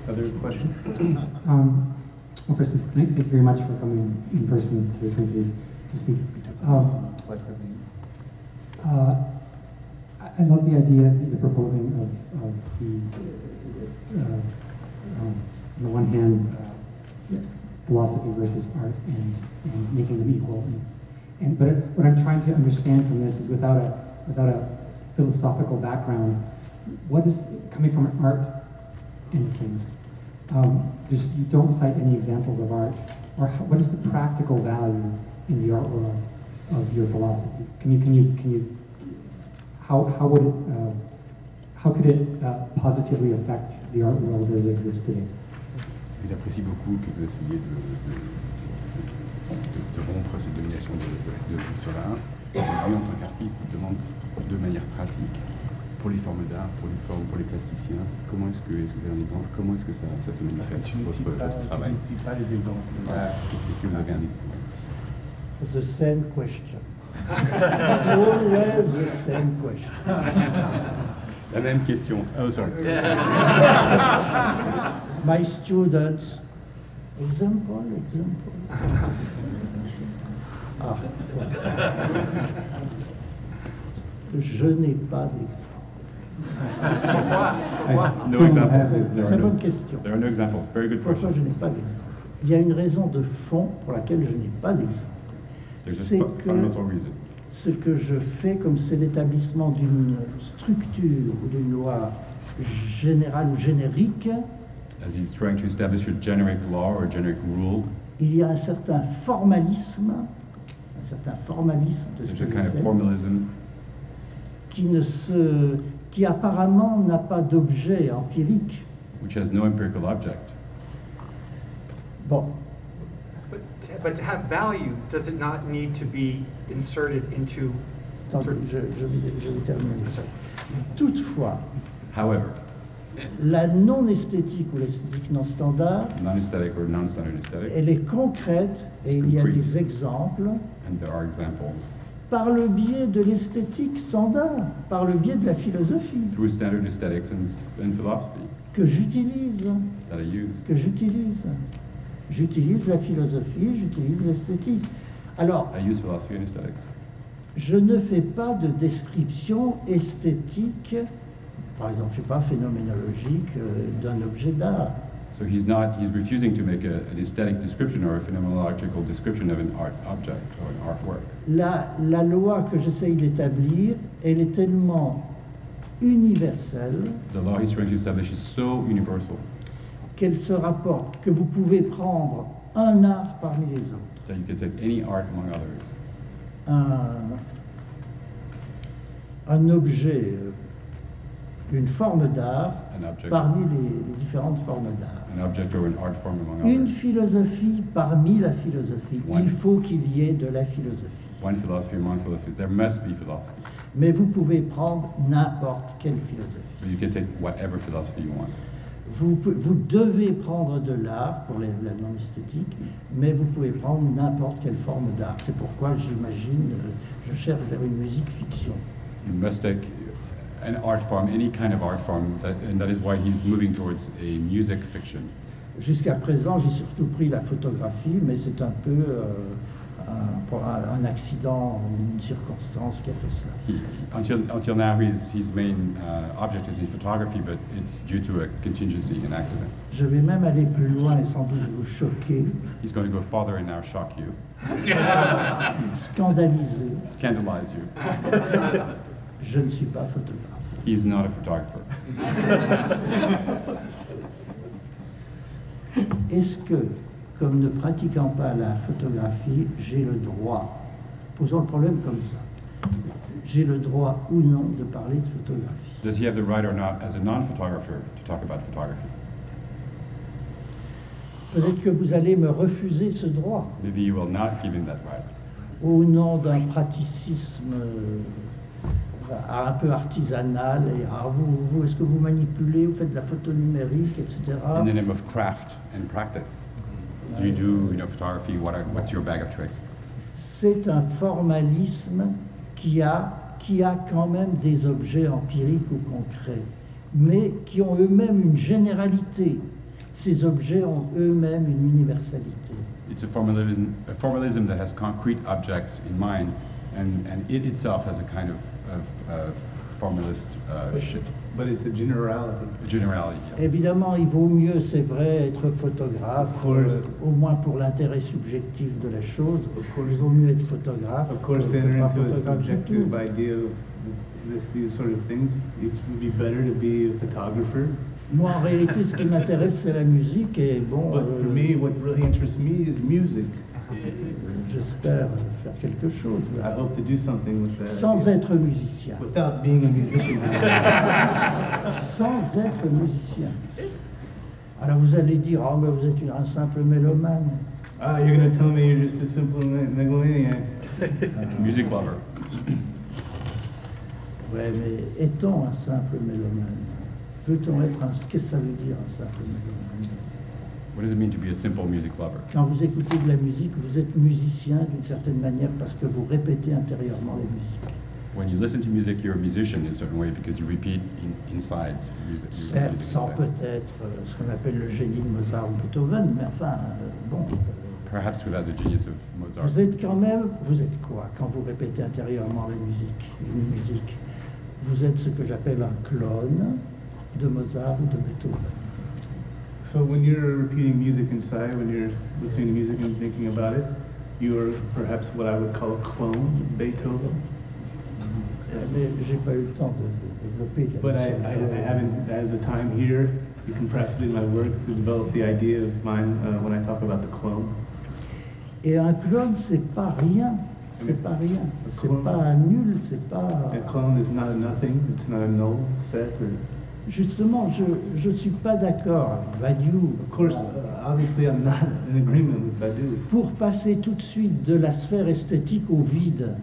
Other questions? Well, first, thank you very much for coming in person to the Twin Cities to speak. I love the idea that you're proposing of the, on the one hand, philosophy versus art and making them equal. But what I'm trying to understand from this is without a philosophical background, what is coming from an art end of things? You don't cite any examples of art, or what is the practical value in the art world of your philosophy? How could it positively affect the art world as it exists today? Il apprécie beaucoup que vous essayiez de rompre cette domination sur l'art. Lui, en tant qu'artiste, il demande de manière pratique, pour les formes d'art, pour les plasticiens, comment est-ce que vous avez un exemple, comment est-ce que ça se manifeste votre travail? Tu ne cites pas les exemples. Est-ce que vous avez un exemple? The same question. Always the same question. La même question. Oh, sorry. My students, example. Ah, je n'ai pas d'exemple. No examples. Très bonne question. There are no examples. Very good question. Pourquoi je n'ai pas d'exemple? Il y a une raison de fond pour laquelle je n'ai pas d'exemple. C'est que ce que je fais, comme c'est l'établissement d'une structure ou d'une loi générale ou générique, as he's trying to establish a generic law or a generic rule, il y a un certain formalisme de ce que je fais, qui apparemment n'a pas d'objet empirique. Which has no empirical object. Bon. But to have value, does it not need to be inserted into... Attendez, je vais terminer. Toutefois, however, la non-esthétique ou l'esthétique non standard, non-aesthetic or non-standard aesthetic, elle est concrète et il y a des exemples and there are examples, par le biais de l'esthétique standard, par le biais de la philosophie, through standard aesthetics and philosophy, que j'utilise. J'utilise la philosophie, j'utilise l'esthétique. Alors, I use philosophy and aesthetics. Je ne fais pas de description esthétique, par exemple, je ne sais pas, phénoménologique d'un objet d'art. So he's refusing to make an aesthetic description or a phenomenological description of an art object or an artwork. La loi que j'essaye d'établir, elle est tellement universelle. The law he's trying to establish is so universal. Qu'elle se rapporte, que vous pouvez prendre un art parmi les autres. That you can take any art among others. Un objet, une forme d'art parmi les différentes formes d'art. An object or an art form among Une others. philosophie parmi la philosophie. Il faut qu'il y ait de la philosophie. One philosophy among philosophies. There must be philosophy. Mais vous pouvez prendre n'importe quelle philosophie. But you can take whatever philosophy you want. Vous devez prendre de l'art pour la non-esthétique, mais vous pouvez prendre n'importe quelle forme d'art. C'est pourquoi j'imagine, je cherche vers une musique fiction. You must take an art form, any kind of art form, and that is why he's moving towards a music fiction. Jusqu'à présent, j'ai surtout pris la photographie, mais c'est un peu un accident, une circonstance qui a fait ça. Until now, his main object is photography, but it's due to a contingency, an accident. Je vais même aller plus loin et sans doute vous choquer. He's going to go farther and now shock you. Scandaliser. Scandalize you. Je ne suis pas photographe. He's not a photographer. Est-ce que, comme ne pratiquant pas la photographie, j'ai le droit, posons le problème comme ça, j'ai le droit ou non de parler de photographie? Does he have the right or not, as a non-photographer, to talk about photography? Peut-être que vous allez me refuser ce droit. Maybe you will not give him that right. Au nom d'un praticisme un peu artisanal, et vous est-ce que vous manipulez, vous faites de la photo numérique, etc. In the name of craft and practice. Do you do, photography? What's your bag of tricks? C'est un formalisme qui a quand même des objets empiriques ou concrets, mais qui ont eux-mêmes une généralité ces objets ont eux-mêmes une universalité. It's a formalism that has concrete objects in mind, and it itself has a kind of formalist shape. But it's a generality. Generality, yes. Évidemment, il vaut mieux, c'est vrai, être photographe, Of course. au moins pour l'intérêt subjectif de la chose. Il vaut mieux être photographe. Of course, to que enter pas into a photographe du subjective tout. idea of these sort of things, it would be better to be a photographer. Moi, en réalité, ce qui m'intéresse, c'est la musique. Et bon, But for me, what really interests me is music. j'espère faire quelque chose I là. hope to do something with that. Sans être musicien. Without being a musician. Sans être musicien. Alors vous allez dire, oh, mais vous êtes un simple mélomane. Ah, you're going to tell me you're just a simple megalomaniac. Music lover. Ouais, mais est-on un simple mélomane? Peut-on être un... Qu'est-ce que ça veut dire, un simple mélomane? What does it mean to be a simple music lover? Quand vous écoutez de la musique, vous êtes musicien d'une certaine manière parce que vous répétez intérieurement les musiques. When you listen to music, you're a musician in a certain way because you repeat inside music. Certes, sans peut-être ce qu'on appelle le génie de Mozart ou Beethoven, mais enfin, bon. Perhaps without the genius of Mozart. Vous êtes quand même, vous êtes quoi quand vous répétez intérieurement une musique? Vous êtes ce que j'appelle un clone de Mozart ou de Beethoven. So when you're repeating music inside, when you're listening to music and thinking about it, you are perhaps what I would call a clone of Beethoven. Mais j'ai pas eu le temps de développer. But I haven't had the time here. You can perhaps do my work to develop the idea of mine when I talk about the clone. Et un clone, c'est pas rien. C'est pas rien. C'est pas un nul, c'est pas... A clone is not a nothing. It's not a null set. Or... Justement, je ne suis pas d'accord avec Badiou. Of course, obviously I'm not in agreement with Badiou. Pour passer tout de suite de la sphère esthétique au vide.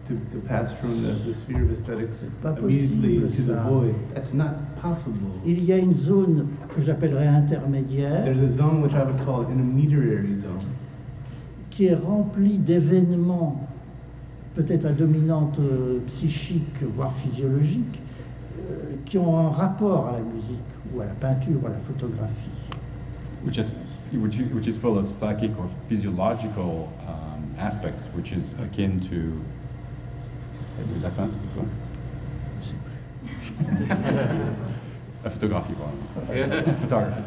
To pass from the sphere of aesthetics pas immediately possible, to the ça. void. That's not possible. Il y a une zone que j'appellerais intermédiaire There's a zone which I would call an intermediary zone. Qui est remplie d'événements peut-être à dominante psychique, voire physiologique, qui ont un rapport à la musique, ou à la peinture, ou à la photographie. Which is full of psychic or physiological aspects, which is akin to... La fin, c'est quoi? La photographie, pardon. Photography.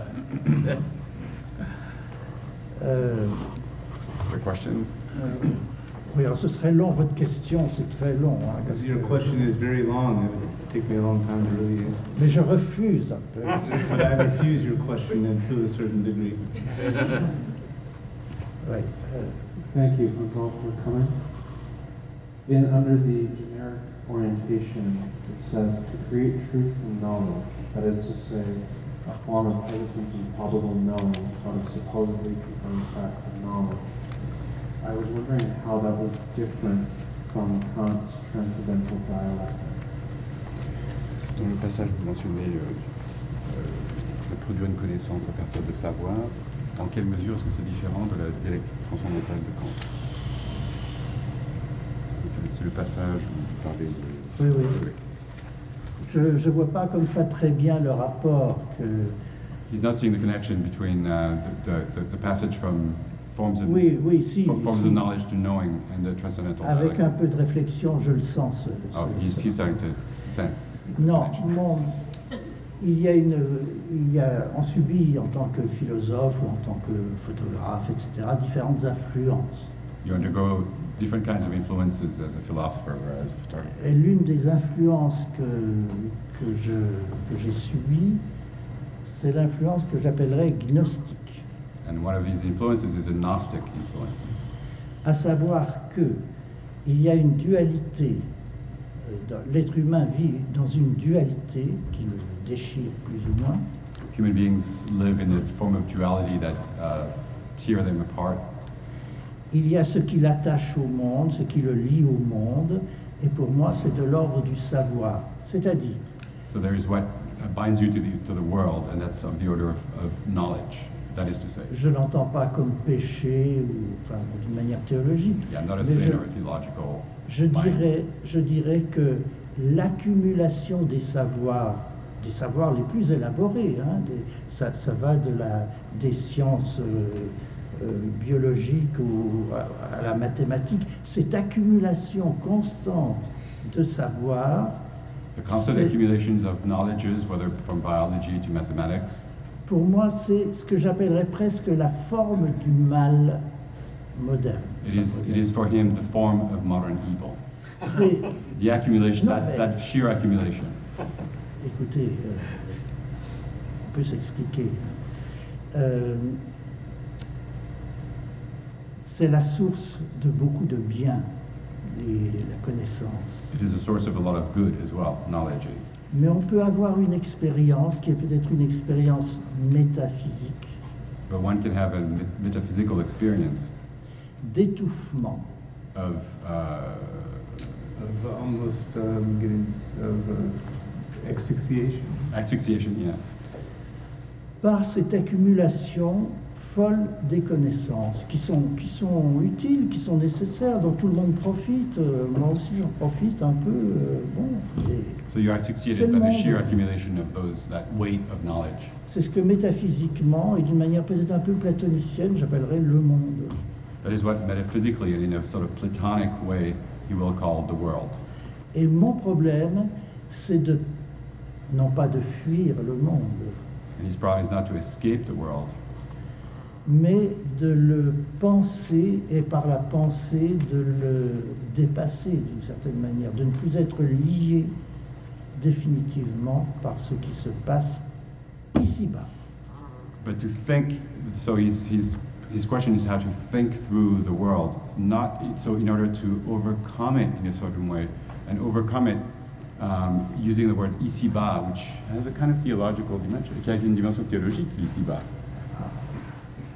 The questions? Oui, alors ce serait long, votre question, c'est très long. Hein, Because your question is very long, it would take me a long time to really answer. Mais je refuse un peu. But I refuse your question to a certain degree. Oui. Thank you, Francois, for coming. Under the generic orientation, it said to create truth from knowledge, that is to say, a form of hesitant and probable knowing out of supposedly confirmed facts of knowledge. I was wondering how that was different from Kant's transcendental dialectic. Dans le passage, vous mentionnez de produire une connaissance à partir de savoir. Dans quelle mesure est-ce que c'est différent de la dialectique transcendantale de Kant? C'est le passage où vous parlez de... Oui, oui. Je ne vois pas comme ça très bien le rapport que... He's not seeing the connection between the passage from forms of, oui, oui, si, forms si. of knowledge to knowing and the transcendental Avec dialectic. un peu de réflexion, je le sens. He's starting to sense. Non, non. On subit en tant que philosophe ou en tant que photographe, etc., différentes influences. You undergo different kinds of influences as a philosopher or as a photographer. Et l'une des influences que j'ai subies, c'est l'influence que j'appellerais gnostique. And one of these influences is a Gnostic influence. À savoir que il y a une dualité. L'être humain vit dans une dualité qui le déchire plus ou moins. Human beings live in a form of duality that tear them apart. Il y a ce qui l'attache au monde, ce qui le lie au monde, et pour moi c'est de l'ordre du savoir. C'est-à-dire, So there is what binds you to the world, and that's of the order of knowledge. That is to say, je n'entends pas comme péché ou enfin, d'une manière théologique. yeah, not a Mais sin or a theological je dirais que l'accumulation des savoirs des savoirs les plus élaborés. Hein, ça va des sciences biologiques à la mathématique. Cette accumulation constante de savoir. The constant accumulations of knowledges, whether from biology to mathematics. Pour moi, c'est ce que j'appellerais presque la forme du mal moderne. It is for him the form of modern evil. The accumulation, that sheer accumulation. Écoutez, on peut s'expliquer. C'est la source de beaucoup de bien, la connaissance. It is a source of a lot of good as well, knowledge is. Mais on peut avoir une expérience qui est peut-être une expérience métaphysique. But one can have a metaphysical experience d'étouffement. Of almost asphyxiation. Asphyxiation, yeah. Par cette accumulation folle des connaissances qui sont utiles, qui sont nécessaires, dont tout le monde profite. Moi aussi, j'en profite un peu. So you're asphyxiated by the sheer accumulation of that weight of knowledge. C'est ce que métaphysiquement et d'une manière peut-être un peu platonicienne, j'appellerais le monde. That is what metaphysically, in a sort of Platonic way, he will call the world. Et mon problème, c'est non pas de fuir le monde. And his problem is not to escape the world. Mais de le penser et par la pensée de le dépasser d'une certaine manière, de ne plus être lié définitivement par ce qui se passe ici-bas. But to think, so his question is how to think through the world, not so in order to overcome it in a certain way, and overcome it using the word ici-bas, which has a kind of theological dimension. Qui a une dimension théologique, ici-bas.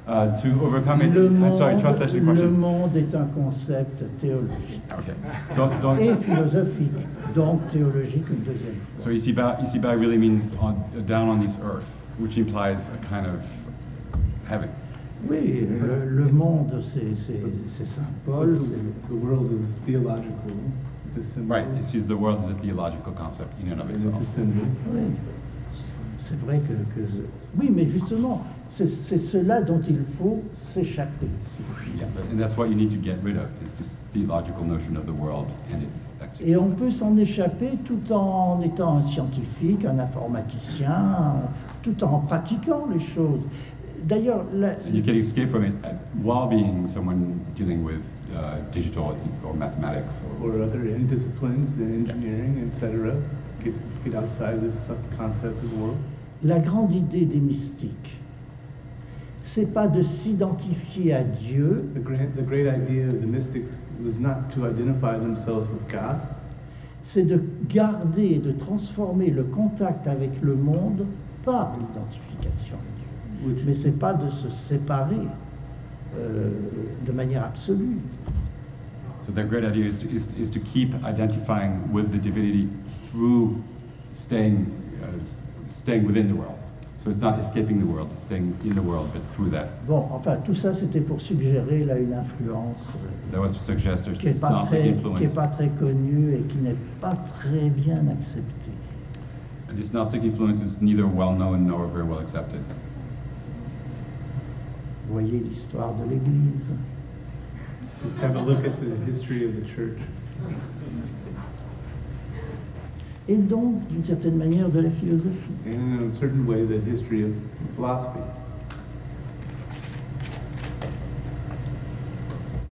To overcome it, I'm sorry, translation question. Le monde est un concept théologique Okay. et philosophique, donc théologique une deuxième fois. So ici-bas really means down on this earth, which implies a kind of heaven. Oui, le monde, c'est Saint Paul. The world is theological. It's a symbol. Right, it sees the world as a theological concept in and of itself. It's a symbol. Oui, c'est vrai que oui, mais justement, c'est cela dont il faut s'échapper. Yeah, and that's what you need to get rid of, is this theological notion of the world and its existence. Et on peut s'en échapper tout en étant un scientifique, un informaticien, tout en pratiquant les choses. D'ailleurs, and you can escape from it while being someone dealing with digital or mathematics or other disciplines, engineering, etc. Get outside this concept of the world. La grande idée des mystiques, c'est pas de s'identifier à Dieu. The great idea of the mystics was not to identify themselves with God. C'est de garder, de transformer le contact avec le monde par l'identification à Dieu. Mais c'est pas de se séparer de manière absolue. So the great idea is to keep identifying with the divinity through staying within the world. So it's not escaping the world, it's staying in the world, but through that. Bon, enfin, tout ça, c'était pour suggérer là une influence That was to suggest qui n'est pas très connue et qui n'est pas très bien acceptée. And this Gnostic influence is neither well known nor very well accepted. Voyez l'histoire de l'Église. Just have a look at the history of the church. Et donc, d'une certaine manière, de la philosophie. And in a certain way, the history of philosophy.